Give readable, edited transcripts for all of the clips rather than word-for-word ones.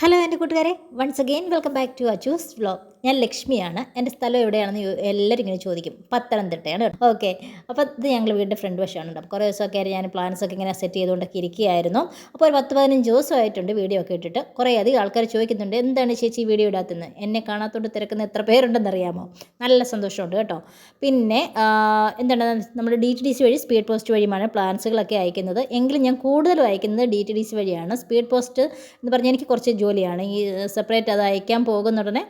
Hello എൻ്റെ കൂട്ടുകാരെ, once again welcome back to Achus vlog. ഞാൻ ലക്ഷ്മിയാണ്. എൻ്റെ സ്ഥലം എവിടെയാണെന്ന് എല്ലാവരും ഇങ്ങനെ ചോദിക്കും. പത്തനംതിട്ടയാണ് കേട്ടോ. ഓക്കെ, അപ്പോൾ ഇത് ഞങ്ങൾ വീടിൻ്റെ ഫ്രണ്ട് വശമാണ് കേട്ടോ. കുറേ ദിവസമൊക്കെ ആയിട്ട് ഞാൻ പ്ലാൻസൊക്കെ ഇങ്ങനെ സെറ്റ് ചെയ്തുകൊണ്ടൊക്കെ ഇരിക്കുകയായിരുന്നു. അപ്പോൾ ഒരു 10-15 ദിവസമായിട്ടുണ്ട് വീഡിയോ ഒക്കെ ഇട്ടിട്ട്. കുറേ അധികം ആൾക്കാർ ചോദിക്കുന്നുണ്ട്, എന്താണ് ചേച്ചി വീഡിയോ ഇടാത്തതെന്ന്. എന്നെ കാണാത്തോണ്ട് തിരക്കുന്ന എത്ര പേരുണ്ടെന്നറിയാമോ? നല്ല സന്തോഷമുണ്ട് കേട്ടോ. പിന്നെ എന്താണ്, നമ്മൾ DTDC വഴി സ്പീഡ് പോസ്റ്റ് വഴിയുമാണ് പ്ലാൻസുകളൊക്കെ അയക്കുന്നത്. എങ്കിലും ഞാൻ കൂടുതലും അയക്കുന്നത് DTDC വഴിയാണ്. സ്പീഡ് പോസ്റ്റ് എന്ന് പറഞ്ഞാൽ എനിക്ക് കുറച്ച് ജോലിയാണ്. ഈ സെപ്പറേറ്റ് അത് അയക്കാൻ പോകുന്നുടനെ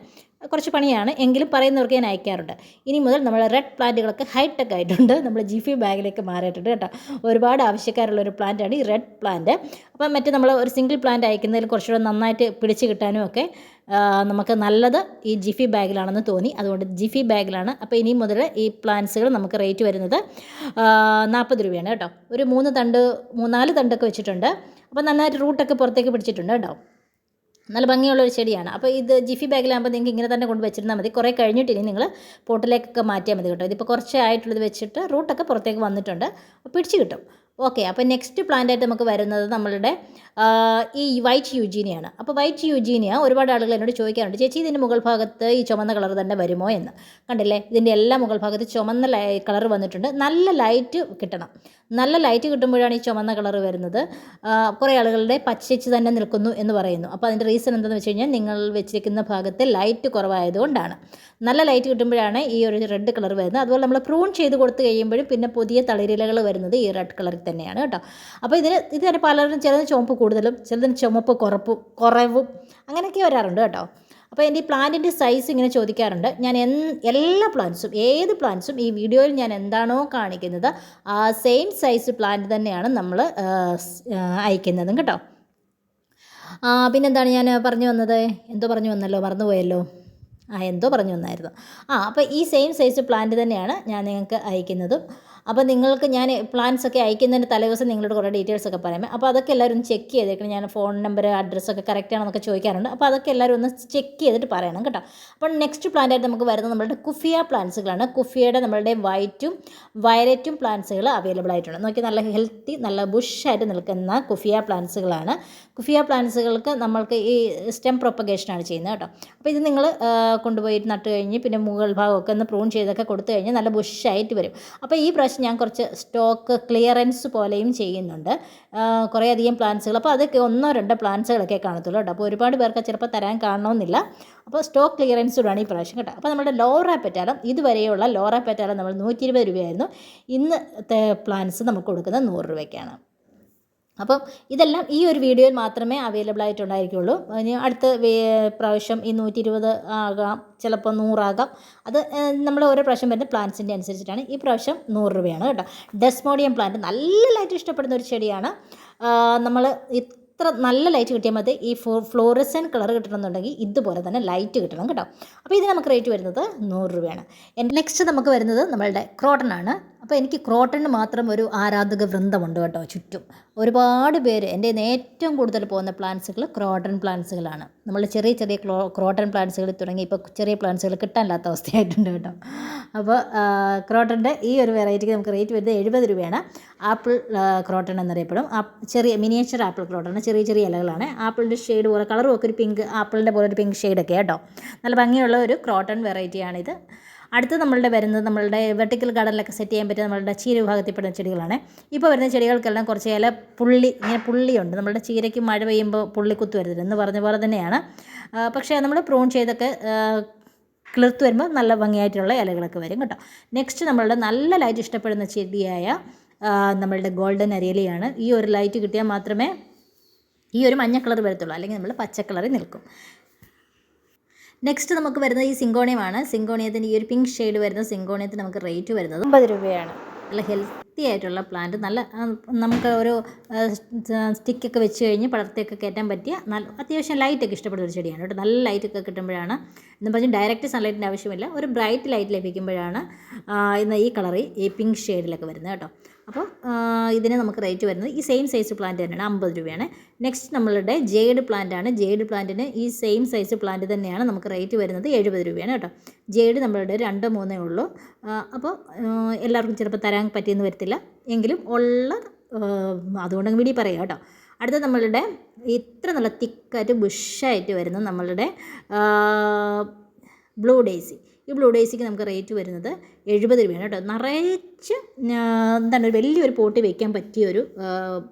കുറച്ച് പണിയാണ്. എങ്കിലും പറയുന്നവർക്ക് ഞാൻ അയക്കാറുണ്ട്. ഇനി മുതൽ നമ്മൾ റെഡ് പ്ലാന്റുകളൊക്കെ ഹൈടെക് ആയിട്ടുണ്ട്. നമ്മൾ ജിഫി ബാഗിലേക്ക് മാറിയിട്ടുണ്ട് കേട്ടോ. ഒരുപാട് ആവശ്യക്കാരുള്ളൊരു പ്ലാന്റാണ് ഈ റെഡ് പ്ലാന്റ്. അപ്പം മറ്റേ നമ്മൾ ഒരു സിംഗിൾ പ്ലാന്റ് അയക്കുന്നതിൽ കുറച്ചുകൂടെ നന്നായിട്ട് പിടിച്ച് കിട്ടാനും ഒക്കെ നമുക്ക് നല്ലത് ഈ ജിഫി ബാഗിലാണെന്ന് തോന്നി. അതുകൊണ്ട് ജിഫി ബാഗിലാണ്. അപ്പോൾ ഇനി മുതൽ ഈ പ്ലാന്റ്സുകൾ നമുക്ക് റേറ്റ് വരുന്നത് 40 രൂപയാണ് കേട്ടോ. ഒരു 4 തണ്ടൊക്കെ വെച്ചിട്ടുണ്ട്. അപ്പോൾ നന്നായിട്ട് റൂട്ടൊക്കെ പുറത്തേക്ക് പിടിച്ചിട്ടുണ്ട് കേട്ടോ. നല്ല ഭംഗിയുള്ളൊരു ചെടിയാണ്. അപ്പോൾ ഇത് ജിഫി ബാഗിലാകുമ്പോൾ നിങ്ങൾക്ക് ഇങ്ങനെ തന്നെ കൊണ്ട് വെച്ചിരുന്നാൽ മതി. കുറേ കഴിഞ്ഞിട്ട് ഇനി നിങ്ങൾ പോട്ടിലേക്കൊക്കെ മാറ്റിയാൽ മതി കേട്ടോ. ഇതിപ്പോൾ കുറച്ചേ ആയിട്ടുള്ളത് വെച്ചിട്ട് റൂട്ടൊക്കെ പുറത്തേക്ക് വന്നിട്ടുണ്ട്, പിടിച്ച് കിട്ടും. ഓക്കെ, അപ്പോൾ നെക്സ്റ്റ് പ്ലാന്റായിട്ട് നമുക്ക് വരുന്നത് നമ്മളുടെ ഈ വൈറ്റ് യൂജീനിയാണ്. അപ്പോൾ വൈറ്റ് യൂജീനിയ ഒരുപാട് ആളുകൾ എന്നോട് ചോദിക്കാറുണ്ട്, ചേച്ചി ഇതിൻ്റെ മുകൾ ഭാഗത്ത് ഈ ചുമന്ന കളർ തന്നെ വരുമോ എന്ന്. കണ്ടില്ലേ, ഇതിൻ്റെ എല്ലാ മുകൾ ഭാഗത്ത് ചുമന്ന കളർ വന്നിട്ടുണ്ട്. നല്ല ലൈറ്റ് കിട്ടണം. നല്ല ലൈറ്റ് കിട്ടുമ്പോഴാണ് ഈ ചുമന്ന കളർ വരുന്നത്. കുറേ ആളുകളുടെ പച്ചച്ച് തന്നെ നിൽക്കുന്നു എന്ന് പറയുന്നു. അപ്പോൾ അതിൻ്റെ റീസൺ എന്താണെന്ന് വെച്ച് കഴിഞ്ഞാൽ നിങ്ങൾ വെച്ചിരിക്കുന്ന ഭാഗത്ത് ലൈറ്റ് കുറവായതുകൊണ്ടാണ്. നല്ല ലൈറ്റ് കിട്ടുമ്പോഴാണ് ഈ ഒരു റെഡ് കളർ വരുന്നത്. അതുപോലെ നമ്മൾ പ്രൂൺ ചെയ്ത് കൊടുത്തു കഴിയുമ്പോഴും പിന്നെ പുതിയ തളിരിലകൾ വരുന്നത് ഈ റെഡ് കളറിൽ തന്നെയാണ് കേട്ടോ. അപ്പോൾ ഇതിന് പലരും ചിലത് ചുവപ്പ് കൂടുതലും, ചിലതിന് ചുമപ്പ് കുറവും അങ്ങനെയൊക്കെ വരാറുണ്ട് കേട്ടോ. അപ്പോൾ എൻ്റെ ഈ പ്ലാന്റിൻ്റെ സൈസ് ഇങ്ങനെ ചോദിക്കാറുണ്ട്. ഞാൻ എല്ലാ പ്ലാന്റ്സും, ഏത് പ്ലാന്റ്സും ഈ വീഡിയോയിൽ ഞാൻ എന്താണോ കാണിക്കുന്നത് ആ സെയിം സൈസ് പ്ലാന്റ് തന്നെയാണ് നമ്മൾ അയക്കുന്നതും കേട്ടോ. പിന്നെന്താണ് ഞാൻ പറഞ്ഞു വന്നത്, പറഞ്ഞു വന്നല്ലോ, മറന്നുപോയല്ലോ. എന്തോ പറഞ്ഞു വന്നായിരുന്നു. അപ്പോൾ ഈ സെയിം സൈസ് പ്ലാന്റ് തന്നെയാണ് ഞാൻ നിങ്ങൾക്ക് അയക്കുന്നതും. അപ്പോൾ നിങ്ങൾക്ക് ഞാൻ പ്ലാൻസൊക്കെ അയക്കുന്നതിന് തലേദിവസം നിങ്ങളോട് കുറേ ഡീറ്റെയിൽസൊക്കെ പറയാം. അപ്പോൾ അതൊക്കെ എല്ലാവരും ഒന്ന് ചെക്ക് ചെയ്തേക്കണം. ഞാൻ ഫോൺ നമ്പർ, അഡ്രസ്സൊക്കെ കറക്റ്റ് ആണെന്നൊക്കെ ചോദിക്കാറുണ്ട്. അപ്പോൾ അതൊക്കെ എല്ലാവരും ഒന്ന് ചെക്ക് ചെയ്തിട്ട് പറയണം കേട്ടോ. അപ്പോൾ നെക്സ്റ്റ് പ്ലാന്റായിട്ട് നമുക്ക് വരുന്നത് നമ്മളുടെ കുഫിയ പ്ലാന്റ്സുകളാണ്. കുഫിയയുടെ നമ്മളുടെ വൈറ്റും വയലറ്റും പ്ലാന്റ്സുകൾ അവൈലബിൾ ആയിട്ടുണ്ട്. നോക്കി, നല്ല ഹെൽത്തി, നല്ല ബുഷായിട്ട് നിൽക്കുന്ന കുഫിയ പ്ലാന്റ്സുകളാണ്. കുഫിയ പ്ലാന്റ്സുകൾക്ക് നമ്മൾക്ക് ഈ സ്റ്റെം പ്രൊപ്പഗേഷനാണ് ചെയ്യുന്നത് കേട്ടോ. അപ്പോൾ ഇത് നിങ്ങൾ കൊണ്ടുപോയി നട്ട് കഴിഞ്ഞ് പിന്നെ മുകൾ ഭാഗമൊക്കെ ഒന്ന് പ്രൂൺ ചെയ്തൊക്കെ കൊടുത്തു കഴിഞ്ഞാൽ നല്ല ബുഷായിട്ട് വരും. അപ്പോൾ ഈ പ്രാവശ്യം ഞാൻ കുറച്ച് സ്റ്റോക്ക് ക്ലിയറൻസ് പോലെയും ചെയ്യുന്നുണ്ട്. കുറേ അധികം പ്ലാന്റ്സുകൾ, അപ്പോൾ അതൊക്കെ 1-2 പ്ലാന്റ്സുകളൊക്കെ കാണത്തുള്ളൂ കേട്ടോ. അപ്പോൾ ഒരുപാട് പേർക്ക് ചിലപ്പോൾ തരാൻ കാണണമെന്നില്ല. അപ്പോൾ സ്റ്റോക്ക് ക്ലിയറൻസോടാണ് ഈ പ്രാവശ്യം കേട്ടോ. അപ്പോൾ നമ്മുടെ ലോറ പെറ്റാലം, ഇതുവരെയുള്ള ലോറ പെറ്റാലം നമ്മൾ 120 രൂപയായിരുന്നു. ഇന്നത്തെ പ്ലാന്റ്സ് നമുക്ക് കൊടുക്കുന്നത് 100 രൂപയ്ക്കാണ്. അപ്പം ഇതെല്ലാം ഈ ഒരു വീഡിയോയിൽ മാത്രമേ അവൈലബിൾ ആയിട്ടുണ്ടായിരിക്കുള്ളൂ. ഇനി അടുത്ത പ്രാവശ്യം ഈ 120 ആകാം, ചിലപ്പോൾ 100 ആകാം. അത് നമ്മൾ ഓരോ പ്രാവശ്യം വരുന്ന പ്ലാന്റ്സിൻ്റെ അനുസരിച്ചിട്ടാണ്. ഈ പ്രാവശ്യം 100 രൂപയാണ് കേട്ടോ. ഡെസ്മോഡിയം പ്ലാന്റ് നല്ല ലൈറ്റ് ഇഷ്ടപ്പെടുന്ന ഒരു ചെടിയാണ്. നമ്മൾ ഇത്ര നല്ല ലൈറ്റ് കിട്ടിയാൽ മതി. ഈ ഫ്ലോറസൻ കളർ കിട്ടണമെന്നുണ്ടെങ്കിൽ ഇതുപോലെ തന്നെ ലൈറ്റ് കിട്ടണം കേട്ടോ. അപ്പോൾ ഇതിന് നമുക്ക് റേറ്റ് വരുന്നത് 100 രൂപയാണ്. നെക്സ്റ്റ് നമുക്ക് വരുന്നത് നമ്മളുടെ ക്രോട്ടൺ ആണ്. അപ്പോൾ എനിക്ക് ക്രോട്ടണിന് മാത്രം ഒരു ആരാധക വൃന്ദമുണ്ട് കേട്ടോ ചുറ്റും. ഒരുപാട് പേര് എൻ്റെ ഏറ്റവും കൂടുതൽ പോകുന്ന പ്ലാന്റ്സുകൾ ക്രോട്ടൺ പ്ലാന്റ്സുകളാണ്. നമ്മൾ ചെറിയ ക്രോട്ടൺ പ്ലാന്റ്സുകൾ തുടങ്ങി ഇപ്പോൾ ചെറിയ പ്ലാന്റ്സുകൾ കിട്ടാനില്ലാത്ത അവസ്ഥയായിട്ടുണ്ട് കേട്ടോ. അപ്പോൾ ക്രോട്ടൻ്റെ ഈ ഒരു വെറൈറ്റിക്ക് നമുക്ക് റേറ്റ് വരുന്നത് 70 രൂപയാണ്. ആപ്പിൾ ക്രോട്ടൺ എന്നറിയപ്പെടും. ചെറിയ മിനിയേച്ചർ ആപ്പിൾ ക്രോട്ടൺ, ചെറിയ ഇലകളാണ്. ആപ്പിളിൻ്റെ ഷെയ്ഡ് പോലെ, കളറും ഒക്കെ ഒരു പിങ്ക്, ആപ്പിളിൻ്റെ പോലെ ഒരു പിങ്ക് ഷെയ്ഡൊക്കെ കേട്ടോ. നല്ല ഭംഗിയുള്ള ഒരു ക്രോട്ടൺ വെറൈറ്റിയാണിത്. അടുത്ത് വരുന്നത് നമ്മളുടെ വെർട്ടിക്കൽ ഗാർഡനിലൊക്കെ സെറ്റ് ചെയ്യാൻ പറ്റിയ നമ്മളുടെ ചീര വിഭാഗത്തിൽപ്പെടുന്ന ചെടികളാണ്. ഇപ്പോൾ വരുന്ന ചെടികൾക്കെല്ലാം കുറച്ച് ഇങ്ങനെ പുള്ളിയുണ്ട്. നമ്മളുടെ ചീരയ്ക്ക് മഴ പെയ്യുമ്പോൾ പുള്ളിക്കുത്ത് വരുന്നത് എന്ന് പറഞ്ഞ പോലെ തന്നെയാണ്. പക്ഷേ നമ്മൾ പ്രൂൺ ചെയ്തൊക്കെ കിളിർത്ത് വരുമ്പോൾ നല്ല ഭംഗിയായിട്ടുള്ള ഇലകളൊക്കെ വരും കേട്ടോ. നെക്സ്റ്റ് നമ്മളുടെ നല്ല ലൈറ്റ് ഇഷ്ടപ്പെടുന്ന ചെടിയായ നമ്മളുടെ ഗോൾഡൻ അരിയലയാണ്. ഈ ഒരു ലൈറ്റ് കിട്ടിയാൽ മാത്രമേ ഈ ഒരു മഞ്ഞ കളർ വരത്തുള്ളൂ, അല്ലെങ്കിൽ നമ്മൾ പച്ച കളറിൽ നിൽക്കും. നെക്സ്റ്റ് നമുക്ക് വരുന്നത് ഈ സിങ്കോണിയമാണ്. സിങ്കോണിയത്തിന് ഈ ഒരു പിങ്ക് ഷെയ്ഡ് വരുന്ന സിങ്കോണിയത്തിന് നമുക്ക് റേറ്റ് വരുന്നത് 50 രൂപയാണ്. നല്ല ഹെൽത്തി ആയിട്ടുള്ള പ്ലാന്റ്, നല്ല നമുക്ക് ഒരു സ്റ്റിക്കൊക്കെ വെച്ച് കഴിഞ്ഞ് പടർത്തിയൊക്കെ കയറ്റാൻ പറ്റിയ അത്യാവശ്യം ലൈറ്റൊക്കെ ഇഷ്ടപ്പെടുന്ന ഒരു ചെടിയാണ് കേട്ടോ. നല്ല ലൈറ്റൊക്കെ കിട്ടുമ്പോഴാണ്, എന്ന് പറഞ്ഞാൽ ഡയറക്റ്റ് സൺലൈറ്റിൻ്റെ ആവശ്യമില്ല, ഒരു ബ്രൈറ്റ് ലൈറ്റ് ലഭിക്കുമ്പോഴാണ് ഇന്ന് ഈ കളറിൽ ഈ പിങ്ക് ഷെയ്ഡിലൊക്കെ വരുന്നത് കേട്ടോ. അപ്പോൾ ഇതിന് നമുക്ക് റേറ്റ് വരുന്നത് ഈ സെയിം സൈസ് പ്ലാന്റ് തന്നെയാണ്, 50 രൂപയാണ്. നെക്സ്റ്റ് നമ്മളുടെ ജെയ്ഡ് പ്ലാന്റാണ്. ജെയ്ഡ് പ്ലാന്റിന് ഈ സെയിം സൈസ് പ്ലാന്റ് തന്നെയാണ് നമുക്ക് റേറ്റ് വരുന്നത് 70 രൂപയാണ് കേട്ടോ. ജെയ്ഡ് നമ്മളുടെ 2-3 ഉള്ളൂ. അപ്പോൾ എല്ലാവർക്കും ചിലപ്പോൾ തരാൻ പറ്റിയെന്ന് വരത്തില്ല, എങ്കിലും ഉള്ള അതുകൊണ്ടങ്ങ് വീഡിയോ പറയാം കേട്ടോ. അടുത്ത നമ്മളുടെ ഇത്ര നല്ല തിക്കായിട്ട് ബുഷായിട്ട് വരുന്ന നമ്മളുടെ ബ്ലൂ ഡേയ്സി. ഈ ബ്ലൂ ഡേയ്സിക്ക് നമുക്ക് റേറ്റ് വരുന്നത് 70 രൂപയാണ് കേട്ടോ. നിറച്ച് എന്താണ് വലിയൊരു പോട്ടി വയ്ക്കാൻ പറ്റിയൊരു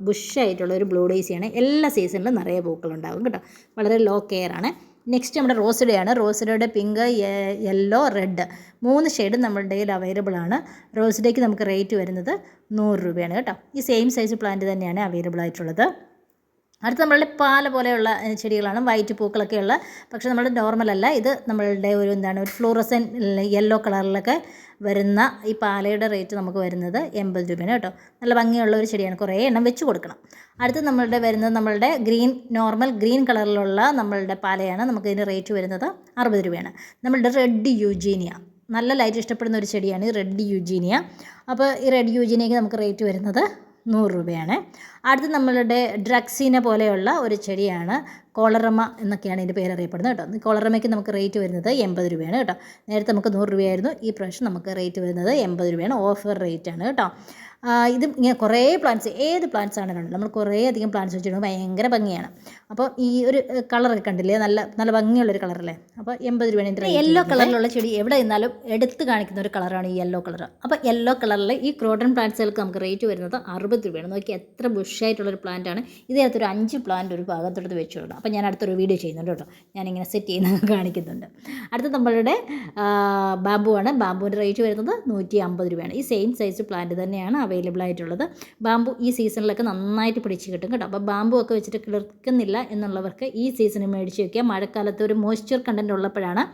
ബുഷായിട്ടുള്ള ഒരു ബ്ലൂ ഡേയ്സിയാണ്. എല്ലാ സീസണിലും നിറയെ പൂക്കളുണ്ടാകും കേട്ടോ. വളരെ ലോ കെയർ ആണ്. നെക്സ്റ്റ് നമ്മുടെ റോസ് ഡേ ആണ്. റോസ് ഡേയുടെ പിങ്ക്, യെല്ലോ, റെഡ് 3 ഷെയ്ഡും നമ്മുടെ കയ്യിൽ അവൈലബിൾ ആണ്. റോസ് ഡേക്ക് നമുക്ക് റേറ്റ് വരുന്നത് 100 രൂപയാണ് കേട്ടോ. ഈ സെയിം സൈസ് പ്ലാന്റ് തന്നെയാണ് അവൈലബിൾ ആയിട്ടുള്ളത്. അടുത്ത നമ്മളുടെ പാല പോലെയുള്ള ചെടികളാണ്, വൈറ്റ് പൂക്കളൊക്കെ ഉള്ള. പക്ഷേ നമ്മുടെ നോർമലല്ല, ഇത് നമ്മളുടെ ഒരു ഒരു ഫ്ലൂറസൻ യെല്ലോ കളറിലൊക്കെ വരുന്ന ഈ പാലയുടെ റേറ്റ് നമുക്ക് വരുന്നത് 80 രൂപയാണ് കേട്ടോ. നല്ല ഭംഗിയുള്ള ഒരു ചെടിയാണ്, കുറേ എണ്ണം വെച്ച് കൊടുക്കണം. അടുത്ത് നമ്മളുടെ വരുന്നത് നമ്മളുടെ നോർമൽ ഗ്രീൻ കളറിലുള്ള നമ്മളുടെ പാലയാണ്. നമുക്ക് ഇതിൻ്റെ റേറ്റ് വരുന്നത് 60 രൂപയാണ്. നമ്മളുടെ റെഡ് യൂജീനിയ, നല്ല ലൈറ്റ് ഇഷ്ടപ്പെടുന്ന ഒരു ചെടിയാണ് ഈ റെഡ് യൂജീനിയ. അപ്പോൾ ഈ റെഡ് യൂജീനിയയ്ക്ക് നമുക്ക് റേറ്റ് വരുന്നത് 100 രൂപയാണ്. അടുത്ത് നമ്മളുടെ ഡ്രക്സീന പോലെയുള്ള ഒരു ചെടിയാണ് കോളറമ എന്നൊക്കെയാണ് ഇതിൻ്റെ പേര് അറിയപ്പെടുന്നത് കേട്ടോ. കോളറമയ്ക്ക് നമുക്ക് റേറ്റ് വരുന്നത് 80 രൂപയാണ് കേട്ടോ. നേരത്തെ നമുക്ക് 100 രൂപയായിരുന്നു, ഈ പ്രാവശ്യം നമുക്ക് റേറ്റ് വരുന്നത് 80 രൂപയാണ്. ഓഫർ റേറ്റ് ആണ് കേട്ടോ. ഇത് ഇങ്ങനെ കുറേ പ്ലാന്റ്സ്, ഏത് പ്ലാന്റ്സ് ആണെങ്കിലും നമ്മൾ കുറേ അധികം പ്ലാന്റ്സ് വെച്ചിട്ടുണ്ടെങ്കിൽ ഭയങ്കര ഭംഗിയാണ്. അപ്പോൾ ഈ ഒരു കളറൊക്കെ കണ്ടില്ലേ, നല്ല നല്ല ഭംഗിയുള്ളൊരു കളറല്ലേ. അപ്പോൾ 80 രൂപയാണ് ഇതിൻ്റെ. യെല്ലോ കളറിലുള്ള ചെടി എവിടെ നിന്നാലും എടുത്ത് കാണിക്കുന്ന ഒരു കളറാണ് ഈ യെല്ലോ കളർ. അപ്പോൾ യെല്ലോ കളറിൽ ഈ ക്രോട്ടൺ പ്ലാന്റ്സുകൾക്ക് നമുക്ക് റേറ്റ് വരുന്നത് 60 രൂപയാണ്. നോക്കി എത്ര ബുഷായിട്ടുള്ളൊരു പ്ലാന്റാണ്. ഇതിനകത്തൊരു 5 പ്ലാന്റ് ഒരു ഭാഗത്തോട്ട് വെച്ച് കൊടുക്കണം. അപ്പോൾ ഞാൻ അടുത്തൊരു വീഡിയോ ചെയ്യുന്നുണ്ട് കേട്ടോ, ഞാനിങ്ങനെ സെറ്റ് ചെയ്യുന്നത് കാണിക്കുന്നുണ്ട്. അടുത്ത നമ്മളുടെ ബാമ്പു ആണ്. ബാമ്പുവിൻ്റെ റേറ്റ് വരുന്നത് 150 രൂപയാണ്. ഈ സെയിം സൈസ് പ്ലാന്റ് തന്നെയാണ് അവൈലബിൾ ആയിട്ടുള്ളത്. ബാമ്പു ഈ സീസണിലൊക്കെ നന്നായിട്ട് പിടിച്ച് കിട്ടും കേട്ടോ. അപ്പോൾ ബാമ്പു ഒക്കെ വെച്ചിട്ട് കിളിർക്കുന്നില്ല എന്നുള്ളവർക്ക് ഈ സീസണിൽ മേടിച്ച് വയ്ക്കുക. മഴക്കാലത്ത് ഒരു മോയ്സ്ചർ കണ്ടൻറ്റ് ഉള്ളപ്പോഴാണ്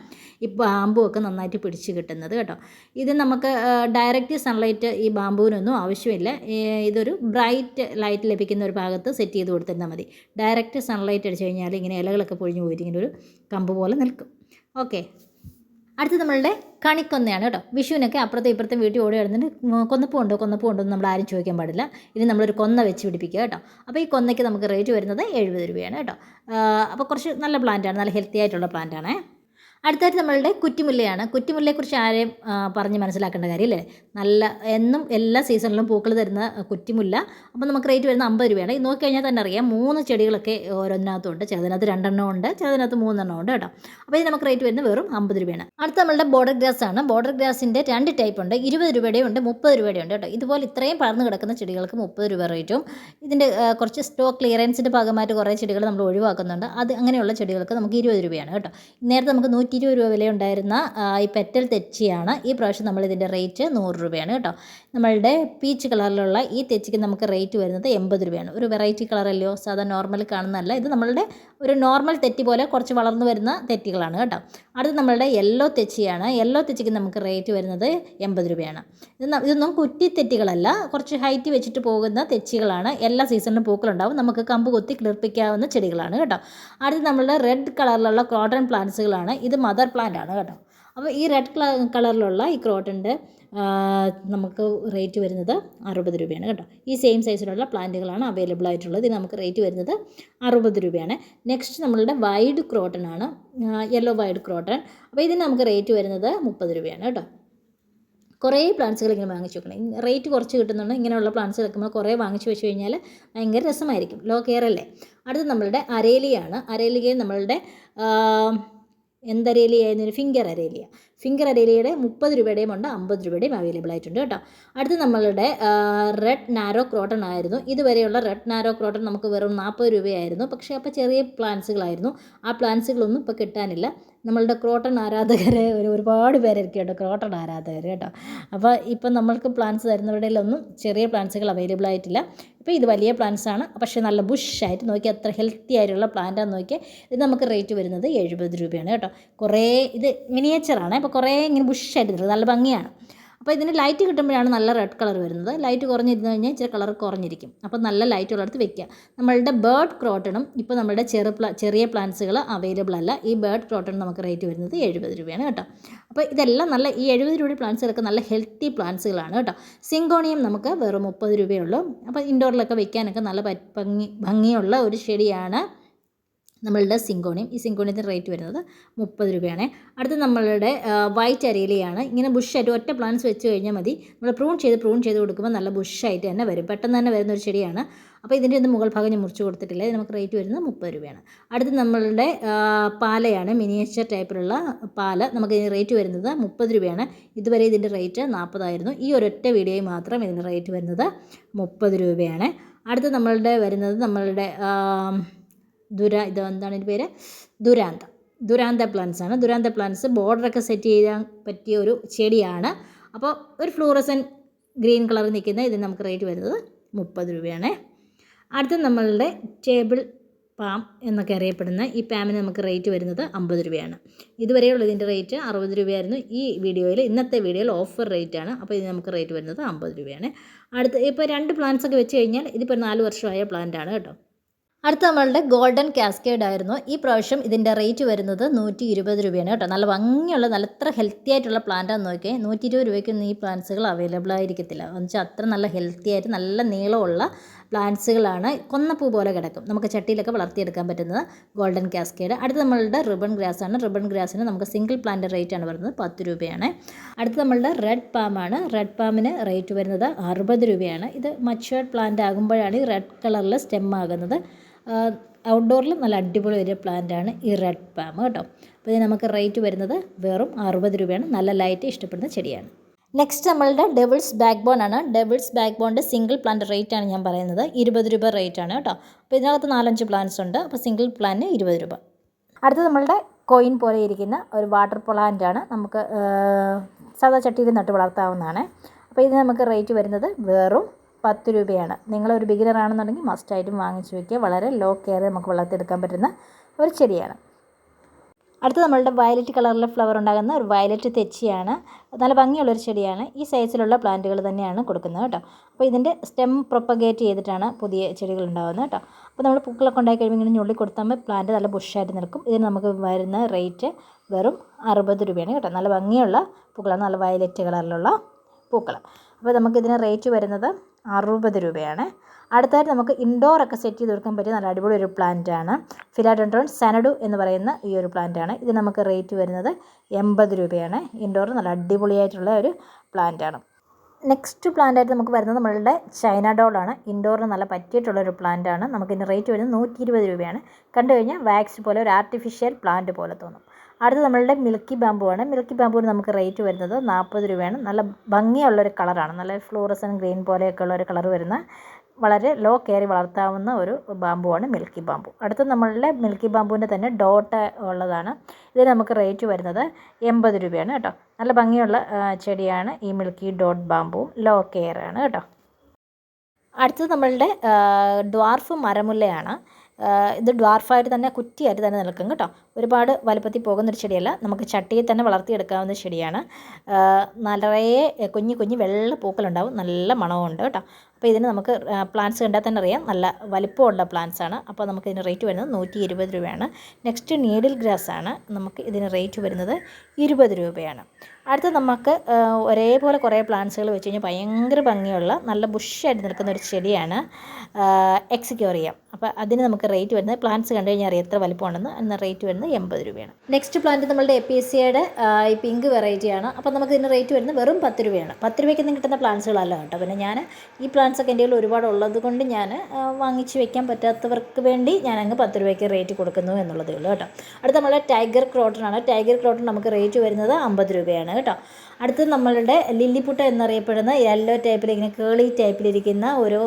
ഈ ബാമ്പു ഒക്കെ നന്നായിട്ട് പിടിച്ച് കിട്ടുന്നത് കേട്ടോ. ഇത് നമുക്ക് ഡയറക്റ്റ് സൺലൈറ്റ് ഈ ബാമ്പുവിനൊന്നും ആവശ്യമില്ല. ഇതൊരു ബ്രൈറ്റ് ലൈറ്റ് ലഭിക്കുന്ന ഒരു ഭാഗത്ത് സെറ്റ് ചെയ്ത് കൊടുത്തിരുന്നാൽ മതി. ഡയറക്റ്റ് സൺലൈറ്റ് അടിച്ച് കഴിഞ്ഞാൽ ഇങ്ങനെ ഇലകളൊക്കെ പൊഴിഞ്ഞ് പോയിട്ട് ഇങ്ങനെ ഒരു കമ്പ് പോലെ നിൽക്കും. ഓക്കെ, അടുത്ത് നമ്മളുടെ കണിക്കൊന്നയാണ് കേട്ടോ. വിഷുവിനൊക്കെ അപ്പുറത്തെ ഇപ്പുറത്തെ വീട്ടിൽ ഓടി വരുന്നുണ്ട്. കൊന്നപ്പൂ ഉണ്ടോ എന്ന് നമ്മൾ ആരും ചോദിക്കാൻ പാടില്ല. ഇനി നമ്മളൊരു കൊന്ന വെച്ച് പിടിപ്പിക്കുക കേട്ടോ. അപ്പോൾ ഈ കൊന്നയ്ക്ക് നമുക്ക് റേറ്റ് വരുന്നത് 70 രൂപയാണ് കേട്ടോ. അപ്പോൾ കുറച്ച് നല്ല പ്ലാന്റാണ്, നല്ല ഹെൽത്തി ആയിട്ടുള്ള പ്ലാന്റാണ്. അടുത്തായിട്ട് നമ്മളുടെ കുറ്റിമുല്ലയാണ്. കുറ്റിമുല്ലയെക്കുറിച്ച് ആരെയും പറഞ്ഞ് മനസ്സിലാക്കേണ്ട കാര്യമില്ലേ. നല്ല എന്നും എല്ലാ സീസണിലും പൂക്കൾ തരുന്ന കുറ്റിമുല്ല. അപ്പോൾ നമുക്ക് റേറ്റ് വരുന്നത് 50 രൂപയാണ്. ഇത് നോക്കിക്കഴിഞ്ഞാൽ തന്നെ അറിയാം, 3 ചെടികളൊക്കെ ഓരോന്നിനകത്തുണ്ട്. ചിലതിനകത്ത് 2 എണ്ണം ഉണ്ട്, ചിലതിനകത്ത് 3 എണ്ണം ഉണ്ട് കേട്ടോ. അപ്പോൾ ഇത് നമുക്ക് റേറ്റ് വരുന്നത് വെറും 50 രൂപയാണ്. അടുത്ത നമ്മളുടെ ബോർഡർ ഗ്രാസ് ആണ്. ബോർഡർ ഗ്രാസിൻ്റെ 2 ടൈപ്പ് ഉണ്ട്, 20 രൂപയുടെയും ഉണ്ട്, 30 രൂപയുടെയും ഉണ്ട് കേട്ടോ. ഇതുപോലെ ഇത്രയും പടർന്ന് കിടക്കുന്ന ചെടികൾക്ക് 30 രൂപ റേറ്റും. ഇതിൻ്റെ കുറച്ച് സ്റ്റോക്ക് ക്ലിയറൻസിൻ്റെ ഭാഗമായിട്ട് കുറേ ചെടികൾ നമ്മൾ ഒഴിവാക്കുന്നുണ്ട്. അത് അങ്ങനെയുള്ള ചെടികൾക്ക് നമുക്ക് 20 രൂപയാണ് കേട്ടോ. നേരത്തെ നമുക്ക് 120 രൂപ വിലയുണ്ടായിരുന്ന ഈ പെറ്റൽ തെച്ചിയാണ്. ഈ പ്രാവശ്യം നമ്മളിതിൻ്റെ റേറ്റ് 100 രൂപയാണ് കേട്ടോ. നമ്മളുടെ പീച്ച് കളറിലുള്ള ഈ തെച്ചിക്ക് നമുക്ക് റേറ്റ് വരുന്നത് 80 രൂപയാണ്. ഒരു വെറൈറ്റി കളറല്ലയോ, സാധാരണ നോർമൽ കാണുന്നതല്ല. ഇത് നമ്മളുടെ ഒരു നോർമൽ തെറ്റി പോലെ കുറച്ച് വളർന്നു വരുന്ന തെറ്റികളാണ് കേട്ടോ. അടുത്ത് നമ്മളുടെ യെല്ലോ തെച്ചിയാണ്. യെല്ലോ തെച്ചിക്ക് നമുക്ക് റേറ്റ് വരുന്നത് 80 രൂപയാണ്. ഇതൊന്നും കുറ്റി തെറ്റികളല്ല, കുറച്ച് ഹൈറ്റ് വെച്ചിട്ട് പോകുന്ന തെച്ചികളാണ്. എല്ലാ സീസണിലും പൂക്കളുണ്ടാവും. നമുക്ക് കമ്പ് കൊത്തി കിളിർപ്പിക്കാവുന്ന ചെടികളാണ് കേട്ടോ. അടുത്ത് നമ്മളുടെ റെഡ് കളറിലുള്ള ക്രോട്ടൺ പ്ലാന്റ്സുകളാണ്. ഇത് മദർ പ്ലാന്റ് ആണ് കേട്ടോ. അപ്പോൾ ഈ റെഡ് കളറിലുള്ള ഈ ക്രോട്ടൻ്റെ നമുക്ക് റേറ്റ് വരുന്നത് 60 രൂപയാണ് കേട്ടോ. ഈ സെയിം സൈസിലുള്ള പ്ലാന്റുകളാണ് അവൈലബിൾ ആയിട്ടുള്ളത്. ഇത് നമുക്ക് റേറ്റ് വരുന്നത് 60 രൂപയാണ്. നെക്സ്റ്റ് നമ്മളുടെ വൈഡ് ക്രോട്ടൺ ആണ്, യെല്ലോ വൈഡ് ക്രോട്ടൺ. അപ്പോൾ ഇതിന് നമുക്ക് റേറ്റ് വരുന്നത് 30 രൂപയാണ് കേട്ടോ. കുറേ പ്ലാന്റ്സുകൾ ഇങ്ങനെ വാങ്ങിച്ച് വെക്കണം. റേറ്റ് കുറച്ച് കിട്ടുന്നുണ്ട്. ഇങ്ങനെയുള്ള പ്ലാന്റ്സ് വെക്കുമ്പോൾ കുറേ വാങ്ങിച്ച് വെച്ച് കഴിഞ്ഞാൽ ഭയങ്കര രസമായിരിക്കും. ലോ കെയർ അല്ലേ. അടുത്ത് നമ്മളുടെ അരേലിയാണ്. അരേലിയയിൽ നമ്മളുടെ എന്തരേലിയായിരുന്നു, ഫിംഗർ അരേലിയ. ഫിംഗർ അരേലിയയുടെ 30 രൂപയുടെയും ഉണ്ട്, 50 രൂപയുടെയും അവൈലബിൾ ആയിട്ടുണ്ട് കേട്ടോ. അടുത്ത് നമ്മളുടെ റെഡ് നാരോ ക്രോട്ടൺ ആയിരുന്നു. ഇതുവരെയുള്ള റെഡ് നാരോ ക്രോട്ടൺ നമുക്ക് വെറും 40 രൂപയായിരുന്നു. പക്ഷേ അപ്പോൾ ചെറിയ പ്ലാന്റ്സുകളായിരുന്നു. ആ പ്ലാന്റ്സുകളൊന്നും ഇപ്പോൾ കിട്ടാനില്ല. നമ്മളുടെ ക്രോട്ടൺ ആരാധകർ ഒരുപാട് പേരായിരിക്കും കേട്ടോ, ക്രോട്ടൺ ആരാധകർ കേട്ടോ. അപ്പോൾ ഇപ്പം നമ്മൾക്ക് പ്ലാന്റ്സ് തരുന്നവരുടെയിലൊന്നും ചെറിയ പ്ലാന്റ്സുകൾ അവൈലബിൾ ആയിട്ടില്ല. ഇപ്പോൾ ഇത് വലിയ പ്ലാന്റ്സ് ആണ്, പക്ഷേ നല്ല ബുഷായിട്ട് നോക്കി അത്ര ഹെൽത്തി ആയിട്ടുള്ള പ്ലാന്റാന്ന് നോക്കിയാൽ ഇത് നമുക്ക് റേറ്റ് വരുന്നത് 70 രൂപയാണ് കേട്ടോ. കുറേ ഇത് മിനിയേച്ചറാണ്. അപ്പോൾ കുറേ ഇങ്ങനെ ബുഷായിട്ട് നിൽക്കുന്നത് നല്ല ഭംഗിയാണ്. അപ്പോൾ ഇതിന് ലൈറ്റ് കിട്ടുമ്പോഴാണ് നല്ല റെഡ് കളർ വരുന്നത്. ലൈറ്റ് കുറഞ്ഞിരുന്ന് കഴിഞ്ഞാൽ ഇച്ചിരി കളർ കുറഞ്ഞിരിക്കും. അപ്പോൾ നല്ല ലൈറ്റ് ഉള്ളിടത്ത് വെക്കുക. നമ്മളുടെ ബേർഡ് ക്രോട്ടണും ഇപ്പോൾ നമ്മുടെ ചെറിയ പ്ലാന്റ്സുകൾ അവൈലബിൾ അല്ല. ഈ ബേർഡ് ക്രോട്ടൺ നമുക്ക് റേറ്റ് വരുന്നത് 70 രൂപയാണ് കേട്ടോ. അപ്പോൾ ഇതെല്ലാം നല്ല ഈ 70 രൂപയുടെ പ്ലാന്റ്സുകളൊക്കെ നല്ല ഹെൽത്തി പ്ലാന്റ്സുകളാണ് കേട്ടോ. സിങ്കോണിയം നമുക്ക് വെറും 30 രൂപയേ ഉള്ളൂ. അപ്പോൾ ഇൻഡോറിലൊക്കെ വെക്കാനൊക്കെ നല്ല ഭംഗിയുള്ള ഒരു ചെടിയാണ് നമ്മളുടെ സിങ്കോണിയം, ഈ സിങ്കോണിയത്തിൻ്റെ റേറ്റ് വരുന്നത് 30 രൂപയാണ്. അടുത്ത് നമ്മളുടെ വൈറ്റ് അരയിലയാണ്. ഇങ്ങനെ ബുഷായിട്ട് ഒറ്റ പ്ലാന്റ്സ് വെച്ച് കഴിഞ്ഞാൽ മതി. നമ്മൾ പ്രൂൺ ചെയ്ത് കൊടുക്കുമ്പോൾ നല്ല ബുഷായിട്ട് തന്നെ വരും, പെട്ടെന്ന് തന്നെ വരുന്ന ഒരു ചെടിയാണ്. അപ്പോൾ ഇതിൻ്റെ ഒന്നും മുകൾ ഭാഗം ഞാൻ മുറിച്ച് കൊടുത്തിട്ടില്ല. ഇത് നമുക്ക് റേറ്റ് വരുന്നത് 30 രൂപയാണ്. അടുത്ത് നമ്മളുടെ പാലയാണ്, മിനിയേച്ചർ ടൈപ്പിലുള്ള പാല. നമുക്ക് ഇതിന് റേറ്റ് വരുന്നത് 30 രൂപയാണ്. ഇതുവരെ ഇതിൻ്റെ റേറ്റ് 40 ആയിരുന്നു. ഈ ഒരൊറ്റ വീഡിയോയിൽ മാത്രം ഇതിൻ്റെ റേറ്റ് വരുന്നത് 30 രൂപയാണ്. അടുത്ത് നമ്മളുടെ വരുന്നത് നമ്മളുടെ എന്താണ് ഇതിൻ്റെ പേര്, ദുരാന്ത പ്ലാന്റ്സ് ആണ്. ദുരാന്ത പ്ലാന്റ്സ് ബോർഡറൊക്കെ സെറ്റ് ചെയ്യാൻ പറ്റിയ ഒരു ചെടിയാണ്. അപ്പോൾ ഒരു ഫ്ലൂറസൻ ഗ്രീൻ കളറിൽ നിൽക്കുന്ന ഇതിന് നമുക്ക് റേറ്റ് വരുന്നത് 30 രൂപയാണ്. അടുത്ത നമ്മളുടെ ടേബിൾ പാം എന്നൊക്കെ അറിയപ്പെടുന്ന ഈ പാമിന് നമുക്ക് റേറ്റ് വരുന്നത് 50 രൂപയാണ്. ഇതുവരെയുള്ള ഇതിൻ്റെ റേറ്റ് 60 രൂപയായിരുന്നു. ഈ ഇന്നത്തെ വീഡിയോയിൽ ഓഫർ റേറ്റ് ആണ്. അപ്പോൾ ഇത് നമുക്ക് റേറ്റ് വരുന്നത് 50 രൂപയാണ്. അടുത്ത് ഇപ്പോൾ 2 പ്ലാന്റ്സ് ഒക്കെ വെച്ച് കഴിഞ്ഞാൽ ഇതിപ്പോൾ 4 വർഷമായ പ്ലാന്റ് ആണ് കേട്ടോ. അടുത്ത നമ്മളുടെ ഗോൾഡൻ കാസ്കേഡ് ആയിരുന്നു. ഈ പ്രാവശ്യം ഇതിൻ്റെ റേറ്റ് വരുന്നത് 120 രൂപയാണ് കേട്ടോ. നല്ല ഭംഗിയുള്ള, നല്ല അത്ര ഹെൽത്തി ആയിട്ടുള്ള പ്ലാന്റാണെന്ന് നോക്കിയാൽ 120 രൂപയ്ക്കൊന്നും ഈ പ്ലാന്റ്സുകൾ അവൈലബിൾ ആയിരിക്കത്തില്ല. എന്ന് വെച്ചാൽ അത്ര നല്ല ഹെൽത്തി ആയിട്ട് നല്ല നീളമുള്ള പ്ലാന്റ്സുകളാണ്. കൊന്നപ്പൂ പോലെ കിടക്കും, നമുക്ക് ചട്ടിയിലൊക്കെ വളർത്തിയെടുക്കാൻ പറ്റുന്നത് ഗോൾഡൻ കാസ്കേഡ്. അടുത്ത നമ്മളുടെ റിബൺ ഗ്രാസ് ആണ്. റിബൺ ഗ്രാസിന് നമുക്ക് സിംഗിൾ പ്ലാന്റ് റേറ്റ് ആണ് വരുന്നത് 10 രൂപയാണ്. അടുത്ത നമ്മളുടെ റെഡ് പാമാണ്. റെഡ് പാമിന് റേറ്റ് വരുന്നത് 60 രൂപയാണ്. ഇത് മച്വേർഡ് പ്ലാന്റ് ആകുമ്പോഴാണ് ഈ റെഡ് കളറിൽ സ്റ്റെം ആകുന്നത്. ഔട്ട്ഡോറിൽ നല്ല അടിപൊളി ഒരു പ്ലാന്റാണ് ഈ റെഡ് പാം കേട്ടോ. അപ്പോൾ ഇത് നമുക്ക് റേറ്റ് വരുന്നത് വെറും 60 രൂപയാണ്. നല്ല ലൈറ്റ് ഇഷ്ടപ്പെടുന്ന ചെടിയാണ്. നെക്സ്റ്റ് നമ്മളുടെ ഡെവിൾസ് ബാക്ക് ബോൺ ആണ്. ഡെവിൾസ് ബാക്ക് ബോണിൻ്റെ സിംഗിൾ പ്ലാന്റ് റേറ്റ് ആണ് ഞാൻ പറയുന്നത് 20 രൂപ റേറ്റ് ആണ് കേട്ടോ. അപ്പോൾ ഇതിനകത്ത് 4-5 പ്ലാന്റ്സ് ഉണ്ട്. അപ്പോൾ സിംഗിൾ പ്ലാന്റിന് 20 രൂപ. അടുത്തത് നമ്മളുടെ കോയിൻ പോലെ ഇരിക്കുന്ന ഒരു വാട്ടർ പ്ലാന്റ് ആണ്. നമുക്ക് സാധാ ചട്ടിയിൽ നട്ട് വളർത്താവുന്നതാണ്. അപ്പോൾ ഇത് നമുക്ക് റേറ്റ് വരുന്നത് വെറും 10 രൂപയാണ്. നിങ്ങളൊരു ബിഗിനർ ആണെന്നുണ്ടെങ്കിൽ മസ്റ്റായിട്ടും വാങ്ങിച്ചു വയ്ക്കുക. വളരെ ലോ കെയർ നമുക്ക് വളർത്തിയെടുക്കാൻ പറ്റുന്ന ഒരു ചെടിയാണ്. അടുത്ത നമ്മളുടെ വയലറ്റ് കളറിലെ ഫ്ലവർ ഉണ്ടാകുന്ന ഒരു വയലറ്റ് തെച്ചിയാണ്. നല്ല ഭംഗിയുള്ളൊരു ചെടിയാണ്. ഈ സൈസിലുള്ള പ്ലാന്റുകൾ തന്നെയാണ് കൊടുക്കുന്നത് കേട്ടോ. അപ്പോൾ ഇതിൻ്റെ സ്റ്റെം പ്രൊപ്പഗേറ്റ് ചെയ്തിട്ടാണ് പുതിയ ചെടികൾ ഉണ്ടാകുന്നത് കേട്ടോ. അപ്പോൾ നമ്മൾ പൂക്കളൊക്കെ ഉണ്ടായി കഴിയുമ്പോൾ ഇങ്ങനെ ഞുള്ളി കൊടുത്താൽ പ്ലാന്റ് നല്ല ബുഷായിട്ട് നിൽക്കും. ഇതിന് നമുക്ക് വരുന്ന റേറ്റ് വെറും 60 രൂപയാണ് കേട്ടോ. നല്ല ഭംഗിയുള്ള പൂക്കളാണ്, നല്ല വയലറ്റ് കളറിലുള്ള പൂക്കൾ. അപ്പോൾ നമുക്കിതിന് റേറ്റ് വരുന്നത് 60 രൂപയാണ്. അടുത്തായിട്ട് നമുക്ക് ഇൻഡോറൊക്കെ സെറ്റ് ചെയ്ത് കൊടുക്കാൻ പറ്റിയ നല്ല അടിപൊളി ഒരു പ്ലാന്റാണ് ഫിലാഡെൻഡ്രോൺ സാനഡു എന്ന് പറയുന്ന ഈ ഒരു പ്ലാന്റാണ്. ഇത് നമുക്ക് റേറ്റ് വരുന്നത് 80 രൂപയാണ്. ഇൻഡോർ നല്ല അടിപൊളിയായിട്ടുള്ള ഒരു പ്ലാന്റാണ്. നെക്സ്റ്റ് പ്ലാന്റായിട്ട് നമുക്ക് വരുന്നത് നമ്മളുടെ ചൈന ഡോളാണ്. ഇൻഡോറിന് നല്ല പറ്റിയിട്ടുള്ളൊരു പ്ലാന്റാണ്. നമുക്കിതിന് റേറ്റ് വരുന്നത് 120 രൂപയാണ്. കണ്ടു കഴിഞ്ഞാൽ വാക്സ് പോലെ ഒരു ആർട്ടിഫിഷ്യൽ പ്ലാന്റ് പോലെ തോന്നും. അടുത്ത് നമ്മളുടെ മിൽക്കി ബാമ്പു ആണ്. മിൽക്കി ബാമ്പുവിന് നമുക്ക് റേറ്റ് വരുന്നത് 40 രൂപയാണ്. നല്ല ഭംഗിയുള്ളൊരു കളറാണ്, നല്ല ഫ്ലൂറസൻ ഗ്രീൻ പോലെയൊക്കെയുള്ള ഒരു കളർ വരുന്ന വളരെ ലോ കെയർ വളർത്താവുന്ന ഒരു ബാമ്പുവാണ് മിൽക്കി ബാമ്പു. അടുത്ത നമ്മളുടെ മിൽക്കി ബാമ്പുവിൻ്റെ തന്നെ ഡോട്ട് ഉള്ളതാണ്. ഇത് നമുക്ക് റേറ്റ് വരുന്നത് 80 രൂപയാണ് കേട്ടോ. നല്ല ഭംഗിയുള്ള ചെടിയാണ് ഈ മിൽക്കി ഡോട്ട് ബാമ്പുവും, ലോ കെയർ ആണ് കേട്ടോ. അടുത്തത് നമ്മളുടെ ഡ്വാർഫ് മരമുല്ലയാണ്. ഇത് ഡ്വാർഫായിട്ട് തന്നെ കുറ്റിയായിട്ട് തന്നെ നിൽക്കും കേട്ടോ. ഒരുപാട് വലുപ്പത്തിൽ പോകുന്നൊരു ചെടിയല്ല, നമുക്ക് ചട്ടിയിൽ തന്നെ വളർത്തിയെടുക്കാവുന്ന ചെടിയാണ്. നിറയെ കുഞ്ഞു വെള്ള പൂക്കളുണ്ടാവും, നല്ല മണമുണ്ട് കേട്ടോ. അപ്പോൾ ഇതിന് നമുക്ക് പ്ലാന്റ്സ് കണ്ടാൽ തന്നെ അറിയാം നല്ല വലിപ്പമുള്ള പ്ലാന്റ്സ് ആണ്. അപ്പോൾ നമുക്ക് ഇതിന് റേറ്റ് വരുന്നത് 120 രൂപയാണ്. നെക്സ്റ്റ് നീഡിൽ ഗ്രാസ് ആണ്. നമുക്ക് ഇതിന് റേറ്റ് വരുന്നത് 20 രൂപയാണ്. അടുത്ത നമുക്ക് ഒരേപോലെ കുറേ പ്ലാന്റ്സുകൾ വെച്ച് കഴിഞ്ഞാൽ ഭയങ്കര ഭംഗിയുള്ള നല്ല ബുഷായിട്ട് നിൽക്കുന്ന ഒരു ചെടിയാണ് എക്സിക്കോറിയ. അപ്പോൾ അതിന് നമുക്ക് റേറ്റ് വരുന്നത് പ്ലാന്റ്സ് കണ്ടു കഴിഞ്ഞാൽ അറിയാം എത്ര വലിപ്പമുണ്ടെന്ന്. എന്ന റേറ്റ് വരുന്നത് 80 രൂപയാണ്. നെക്സ്റ്റ് പ്ലാന്റ് നമ്മളുടെ എപ്പീസിയയുടെ ഈ പിങ്ക് വെറൈറ്റിയാണ്. അപ്പോൾ നമുക്ക് ഇതിന് റേറ്റ് വരുന്നത് വെറും 10 രൂപയാണ്. 10 രൂപയ്ക്ക് കിട്ടുന്ന പ്ലാന്റ്സുകളല്ല കേട്ടോ. പിന്നെ ഞാൻ ഈ പ്ലാന്റ്സൊക്കെ എൻ്റെ കയ്യിൽ ഒരുപാട് ഉള്ളത് കൊണ്ട് ഞാൻ വാങ്ങിച്ച് വെക്കാൻ പറ്റാത്തവർക്ക് വേണ്ടി ഞാനങ്ങ് 10 രൂപയ്ക്ക് റേറ്റ് കൊടുക്കുന്നു എന്നുള്ളതേ ഉള്ളൂ കേട്ടോ. അടുത്ത നമ്മളുടെ ടൈഗർ ക്രോട്ടനാണ്. ടൈഗർ ക്രോട്ടൺ നമുക്ക് റേറ്റ് വരുന്നത് 50 രൂപയാണ് കേട്ടോ. അടുത്തത് നമ്മളുടെ ലില്ലിപ്പുട്ട എന്നറിയപ്പെടുന്ന യെല്ലോ ടൈപ്പിൽ ഇങ്ങനെ കേളി ടൈപ്പിലിരിക്കുന്ന ഒരു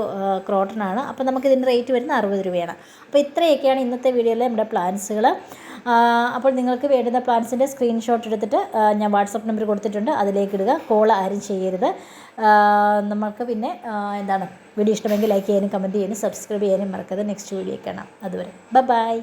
ക്രോട്ടനാണ്. അപ്പോൾ നമുക്കിതിൻ്റെ റേറ്റ് വരുന്നത് 60 രൂപയാണ്. അപ്പോൾ ഇത്രയൊക്കെയാണ് ഇന്നത്തെ വീഡിയോയിലെ നമ്മുടെ പ്ലാന്റ്സുകൾ. അപ്പോൾ നിങ്ങൾക്ക് വേണ്ടുന്ന പ്ലാന്റ്സിൻ്റെ സ്ക്രീൻഷോട്ട് എടുത്തിട്ട് ഞാൻ വാട്സപ്പ് നമ്പർ കൊടുത്തിട്ടുണ്ട്, അതിലേക്ക് ഇടുക. കോൾ ആരും ചെയ്യരുത്. നമുക്ക് പിന്നെ വീഡിയോ ഇഷ്ടമെങ്കിൽ ലൈക്ക് ചെയ്യാനും കമൻറ്റ് ചെയ്യാനും സബ്സ്ക്രൈബ് ചെയ്യാനും മറക്കാതെ. നെക്സ്റ്റ് വീഡിയോ കാണാം. അതുവരെ ബൈ.